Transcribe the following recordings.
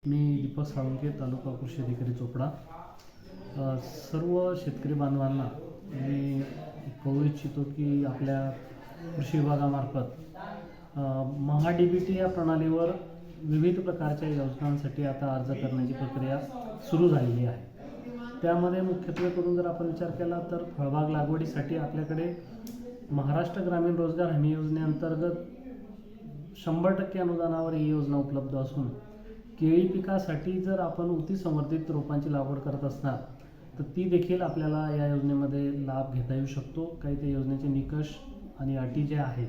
मी दीपक साळुंखे, तालुका कृषी अधिकारी चोपडा. सर्व शेतकरी बांधवांना मी कळवू इच्छितो की आपल्या कृषी विभागामार्फत महा-डी-बी-टी या प्रणालीवर विविध प्रकारच्या योजनांसाठी आता अर्ज करण्याची प्रक्रिया सुरू झालेली आहे. त्यामध्ये मुख्यत्वे करून जर आपण विचार केला तर फळबाग लागवडीसाठी आपल्याकडे महाराष्ट्र ग्रामीण रोजगार हमी योजनेअंतर्गत 100% अनुदानावर ही योजना उपलब्ध असून केळी पिकासाठी जर आपण ऊती संवर्धित रोपांची लागवड करत असणार तर ती देखील आपल्याला या योजनेमध्ये लाभ घेता येऊ शकतो. काही त्या योजनेचे निकष आणि अटी ज्या आहेत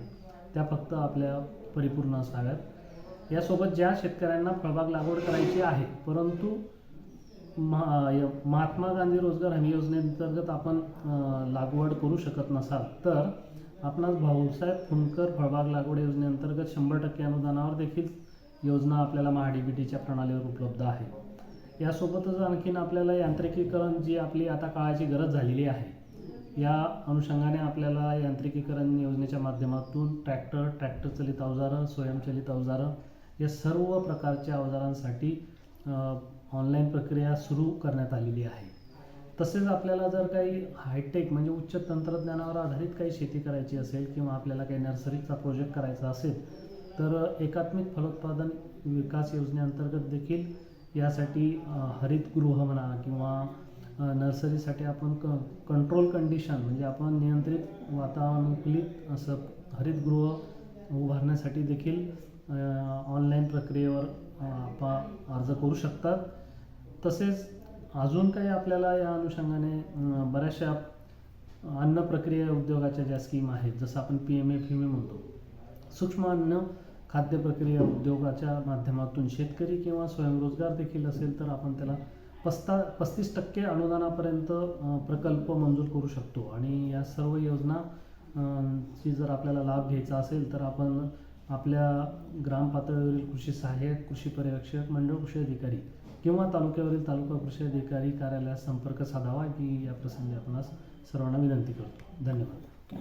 त्या फक्त आपल्या परिपूर्ण असाव्यात. यासोबत ज्या शेतकऱ्यांना फळबाग लागवड करायची आहे परंतु महात्मा गांधी रोजगार हमी योजनेअंतर्गत आपण लागवड करू शकत नसाल तर आपणास भाऊसाहेब फुंडकर फळबाग लागवड योजनेअंतर्गत 100% अनुदानावर देखील योजना आपल्याला महा-डी-बी-टीच्या प्रणालीवर उपलब्ध आहे. यासोबतच आणखीन आपल्याला यांत्रिकीकरण जी आपली आता काळाची गरज झालेली आहे या अनुषंगाने आपल्याला यांत्रिकीकरण योजनेच्या माध्यमातून ट्रॅक्टर चलित अवजारं, स्वयंचलित अवजारं या सर्व प्रकारच्या अवजारांसाठी ऑनलाईन प्रक्रिया सुरू करण्यात आलेली आहे. तसेच आपल्याला जर काही हायटेक म्हणजे उच्च तंत्रज्ञानावर आधारित काही शेती करायची असेल किंवा आपल्याला काही नर्सरीचा प्रोजेक्ट करायचा असेल तर एकात्मिक फलोत्पादन विकास योजनेअंतर्गत देखील यासाठी हरितगृह म्हणा किंवा नर्सरीसाठी आपण कंट्रोल कंडिशन म्हणजे आपण नियंत्रित वातावरणानुकूलित असं हरितगृह उभारण्यासाठी देखील ऑनलाईन प्रक्रियेवर अर्ज करू शकतात. तसेच अजून काही आपल्याला या अनुषंगाने बऱ्याचशा अन्न प्रक्रिया उद्योगाच्या ज्या स्कीम आहेत जसं आपण PMFEMA म्हणतो, सूक्ष्म अन्न खाद्य प्रक्रिया उद्योगाच्या माध्यमातून शेतकरी किंवा स्वयंरोजगार देखील असेल तर आपण त्याला 35% अनुदानापर्यंत प्रकल्प मंजूर करू शकतो. आणि या सर्व योजना ची जर आपल्याला लाभ घ्यायचा असेल तर आपण आपल्या ग्राम पातळीवरील कृषी सहाय्यक, कृषी पर्यवेक्षक, मंडळ कृषी अधिकारी किंवा तालुक्यावरील तालुका कृषी अधिकारी कार्यालयास संपर्क साधावा ही या प्रसंगी आपणास सर्वांना विनंती करतो. धन्यवाद.